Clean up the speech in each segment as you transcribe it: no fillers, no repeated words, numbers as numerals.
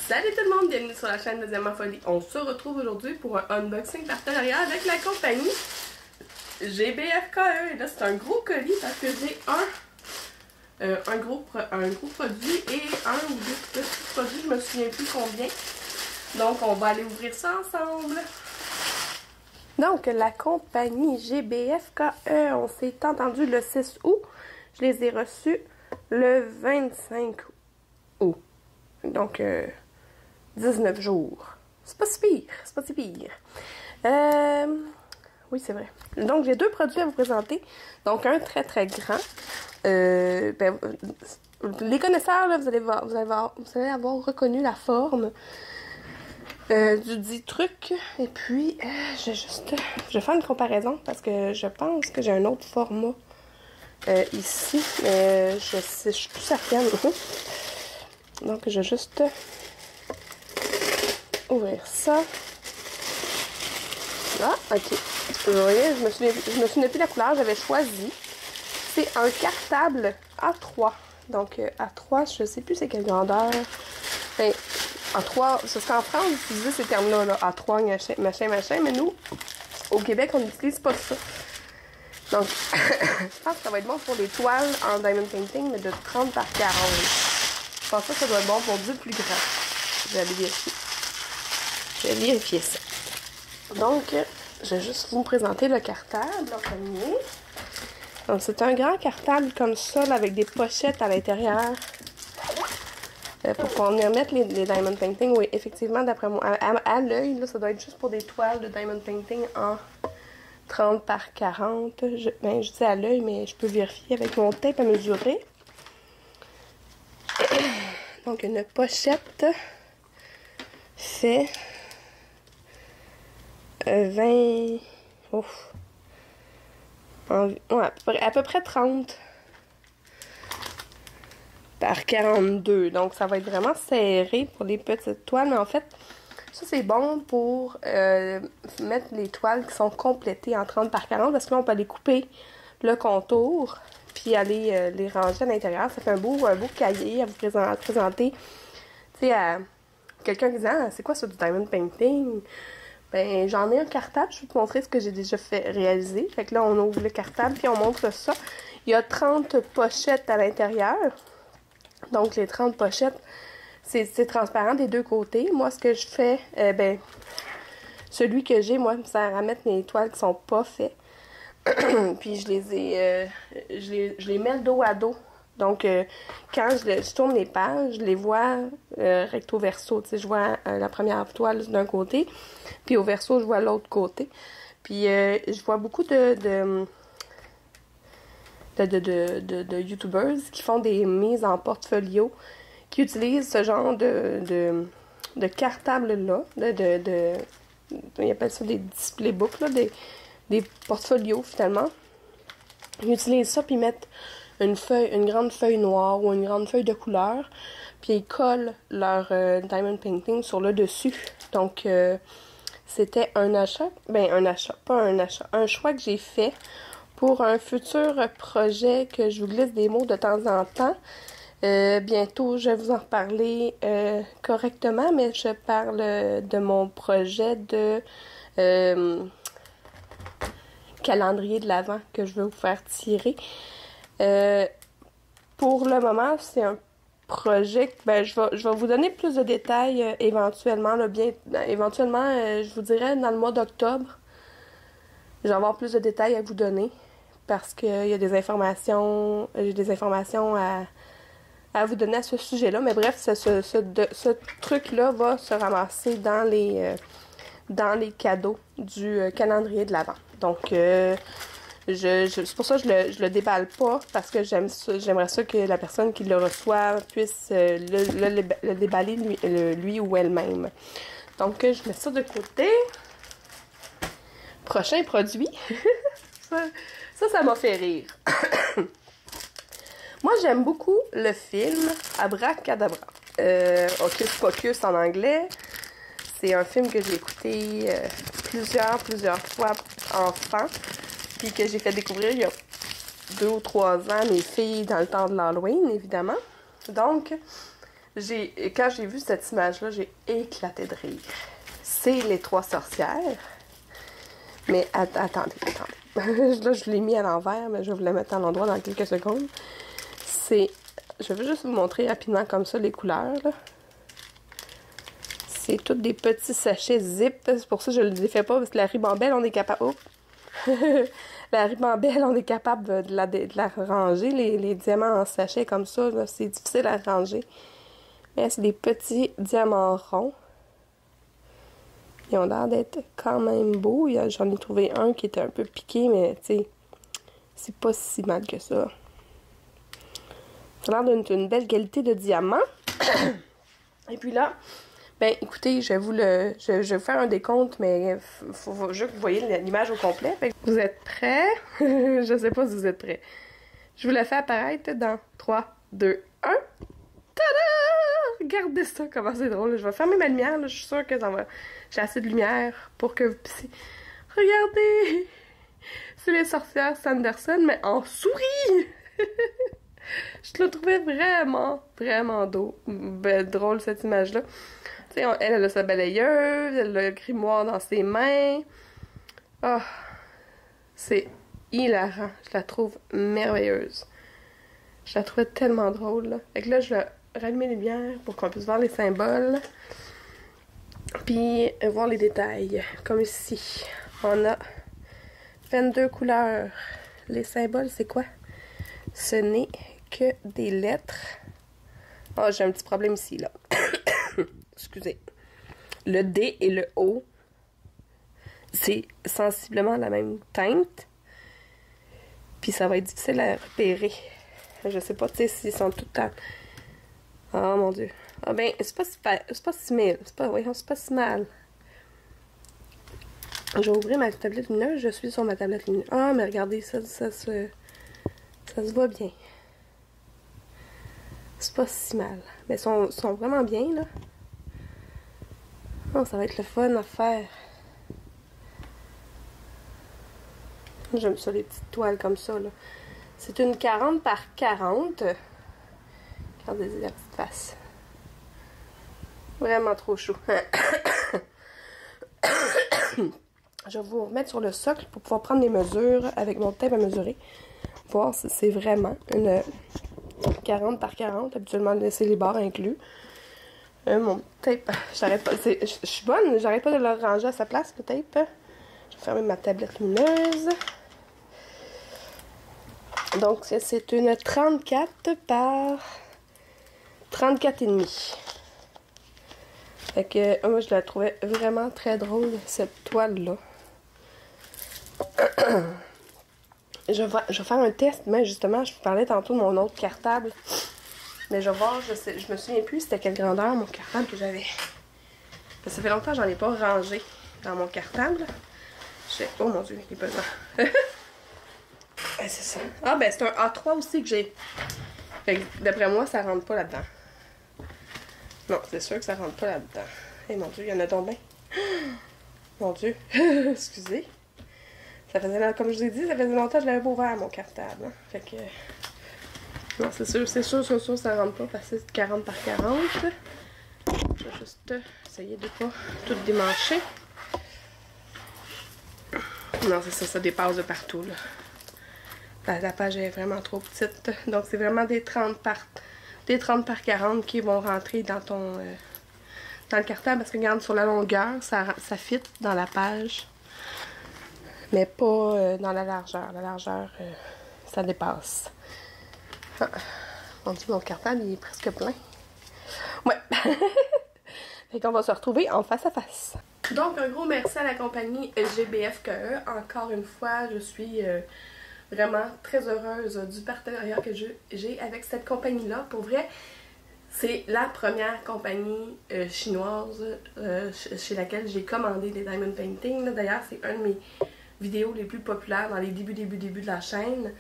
Salut tout le monde, bienvenue sur la chaîne Deuxièmement Folie. On se retrouve aujourd'hui pour un unboxing partenariat avec la compagnie GBFKE. Et là, c'est un gros colis parce que j'ai un gros produit et un ou deux petits produits, je me souviens plus combien. Donc, on va aller ouvrir ça ensemble. Donc, la compagnie GBFKE, on s'est entendu le 6 août. Je les ai reçus le 25 août. Donc, 19 jours. C'est pas si pire, c'est pas si pire. Oui, c'est vrai. Donc, j'ai deux produits à vous présenter. Donc, un très, très grand. Les connaisseurs, là, vous allez avoir reconnu la forme du dit truc. Et puis, je vais faire une comparaison parce que je pense que j'ai un autre format ici. Mais je suis plus certaine. Donc, je vais juste ouvrir ça. Ah, ok. Vous voyez, je me souviens plus de la couleur, j'avais choisi. C'est un cartable A3. Donc, A3, je sais plus c'est quelle grandeur. Ben, A3, c'est ce qu'en France, on utilise ces termes-là, là, A3, machin, mais nous, au Québec, on n'utilise pas ça. Donc, je pense que ça va être bon pour les toiles en diamond painting, mais de 30 par 40. Je pense que ça doit être bon pour du plus grand. Je vais aller vérifier. Je vais vérifier ça. Donc, je vais juste vous présenter le cartable en premier. Donc, c'est un grand cartable comme ça, là, avec des pochettes à l'intérieur. Pour qu'on y remette les diamond painting. Oui, effectivement, d'après moi, à l'œil, ça doit être juste pour des toiles de diamond painting en 30 par 40. Je dis à l'œil, mais je peux vérifier avec mon tape à mesurer. Donc, une pochette fait 20... Ouf. Ouais, à peu près 30 par 42. Donc, ça va être vraiment serré pour les petites toiles. Mais en fait, ça, c'est bon pour mettre les toiles qui sont complétées en 30 par 40 parce que là, on peut aller couper le contour puis aller les ranger à l'intérieur. Ça fait un beau cahier à vous présenter. Tu sais, à quelqu'un qui dit « Ah, c'est quoi ça du diamond painting? » Ben, j'en ai un cartable. Je vais te montrer ce que j'ai déjà fait réaliser. Fait que là, on ouvre le cartable puis on montre ça. Il y a 30 pochettes à l'intérieur. Donc, les 30 pochettes, c'est transparent des deux côtés. Moi, ce que je fais, celui que j'ai, moi, me sert à mettre mes toiles qui sont pas faites. Puis, je les mets dos à dos. Donc, quand je tourne les pages, je les vois recto verso. Tu sais, je vois la première toile d'un côté, puis au verso, je vois l'autre côté. Puis, je vois beaucoup de YouTubers qui font des mises en portfolio, qui utilisent ce genre de cartable-là, ils appellent ça des display books, là, des portfolios, finalement. Ils utilisent ça, puis ils mettent une grande feuille noire ou une grande feuille de couleur, puis ils collent leur diamond painting sur le dessus. Donc, c'était un choix que j'ai fait pour un futur projet que je vous glisse des mots de temps en temps. Bientôt, je vais vous en reparler correctement, mais je parle de mon projet de calendrier de l'Avent que je veux vous faire tirer. Pour le moment, c'est un projet, je vais vous donner plus de détails éventuellement. Éventuellement, je vous dirais dans le mois d'octobre, je vais avoir plus de détails à vous donner parce qu'il y a des informations, j'ai des informations à vous donner à ce sujet-là. Mais bref, ce truc-là va se ramasser dans les cadeaux du calendrier de l'Avent. Donc, c'est pour ça que je le déballe pas, parce que j'aimerais ça que la personne qui le reçoit puisse le déballer lui ou elle-même. Donc, je mets ça de côté. Prochain produit. ça m'a fait rire. Moi, j'aime beaucoup le film Abracadabra. Hocus Pocus en anglais. C'est un film que j'ai écouté plusieurs fois enfant. Puis que j'ai fait découvrir il y a 2 ou 3 ans à mes filles dans le temps de l'Halloween, évidemment. Donc, Quand j'ai vu cette image-là, j'ai éclaté de rire. C'est les 3 sorcières. Mais attendez. Là, je l'ai mis à l'envers, mais je vais vous la mettre à l'endroit dans quelques secondes. Je vais juste vous montrer rapidement comme ça les couleurs, là. C'est tous des petits sachets zip. C'est pour ça que je ne les fais pas, parce que la ribambelle, on est capable... Oh! La ribambelle, on est capable de la ranger. Les diamants en sachet comme ça, c'est difficile à ranger. Mais c'est des petits diamants ronds. Ils ont l'air d'être quand même beaux. J'en ai trouvé un qui était un peu piqué, mais tu sais, c'est pas si mal que ça. Ça a l'air d'une belle qualité de diamant. Et puis là, ben écoutez, je vais vous faire un décompte, mais faut juste que vous voyez l'image au complet. Vous êtes prêts? Je sais pas si vous êtes prêts. Je vous la fais apparaître dans 3, 2, 1. Tada! Regardez ça, comment c'est drôle. Je vais fermer ma lumière, là. Je suis sûre que ça va... J'ai assez de lumière pour que vous puissiez... Regardez! C'est les sorcières Sanderson, mais en souris! Je la trouvais vraiment drôle, cette image-là. Tu sais, elle a sa balayeuse, elle a le grimoire dans ses mains. Oh, c'est hilarant. Je la trouve merveilleuse. Je la trouvais tellement drôle, là. Fait que là, je vais rallumer les lumières pour qu'on puisse voir les symboles. Puis, voir les détails. Comme ici, on a 22 couleurs. Les symboles, c'est quoi? Ce n'est que des lettres. Oh, j'ai un petit problème ici, là. Excusez. Le D et le O, c'est sensiblement la même teinte. Puis ça va être difficile à repérer. Je sais pas, tu sais, s'ils sont tout à... Oh mon Dieu. Ah ben, c'est pas si mal. C'est pas si mal. Je vais ouvrir ma tablette lumineuse. Je suis sur ma tablette lumineuse. Ah, mais regardez, ça se voit bien. C'est pas si mal. Mais ils sont vraiment bien, là. Oh, ça va être le fun à faire. J'aime ça, les petites toiles comme ça, là. C'est une 40 par 40. Regardez la petite face. Vraiment trop chou. Je vais vous remettre sur le socle pour pouvoir prendre les mesures avec mon tape à mesurer. Voir si c'est vraiment une 40 par 40. Habituellement, laisser les barres inclus. Mon tape, j'arrête pas. Je suis bonne, j'arrête pas de le ranger à sa place, le tape. Je vais fermer ma tablette lumineuse. Donc, c'est une 34 par 34,5. Fait que moi, je la trouvais vraiment très drôle, cette toile-là. Je vais faire un test, mais justement, je vous parlais tantôt de mon autre cartable. Mais je vais voir, je me souviens plus c'était quelle grandeur mon cartable que j'avais. Ça fait longtemps que j'en ai pas rangé dans mon cartable. Oh mon Dieu, il est pesant. C'est ça. Ah ben c'est un A3 aussi que j'ai. Fait que d'après moi, ça rentre pas là-dedans. Non, c'est sûr que ça rentre pas là-dedans. Eh mon Dieu, il y en a donc bien. Mon Dieu. Excusez. Ça faisait, comme je vous ai dit, ça faisait longtemps que je l'avais pas ouvert mon cartable. Hein. Fait que... Non, c'est sûr, ça rentre pas parce que c'est 40 par 40. Je vais juste essayer de pas tout démancher. Non, c'est ça, ça dépasse de partout, là. La page est vraiment trop petite. Donc, c'est vraiment des 30 par 40 qui vont rentrer dans ton... dans le cartable. Parce que, regarde, sur la longueur, ça fit dans la page. Mais pas dans la largeur. La largeur, ça dépasse. Ah, mon Dieu, mon cartable, il est presque plein. Ouais. Fait qu'on va se retrouver en face à face. Donc, un gros merci à la compagnie GBFKE. Encore une fois, je suis vraiment très heureuse du partenariat que j'ai avec cette compagnie-là. Pour vrai, c'est la première compagnie chinoise chez laquelle j'ai commandé des diamond painting. D'ailleurs, c'est un de mes vidéos les plus populaires dans les débuts de la chaîne.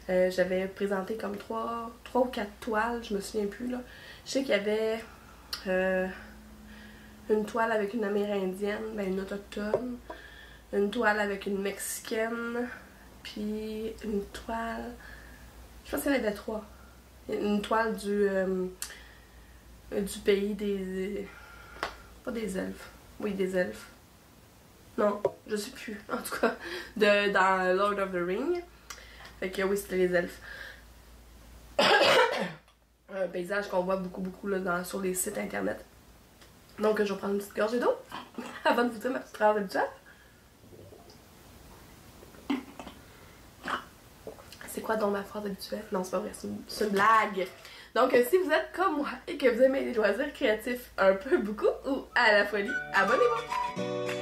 J'avais présenté comme 3 ou 4 toiles, je me souviens plus là. Je sais qu'il y avait une toile avec une amérindienne, ben une autochtone, une toile avec une mexicaine, puis une toile, je pense qu'il y en avait 3. Une toile du pays des... Pas des elfes. Oui, des elfes. Non, je sais plus. En tout cas, dans Lord of the Ring. Fait que oui, c'était les elfes. Un paysage qu'on voit beaucoup là, sur les sites internet. Donc je vais prendre une petite gorgée d'eau avant de vous dire ma petite phrase habituelle. C'est quoi donc ma phrase habituelle? Non, c'est pas vrai, c'est une blague. Donc si vous êtes comme moi et que vous aimez les loisirs créatifs un peu beaucoup ou à la folie, abonnez-vous!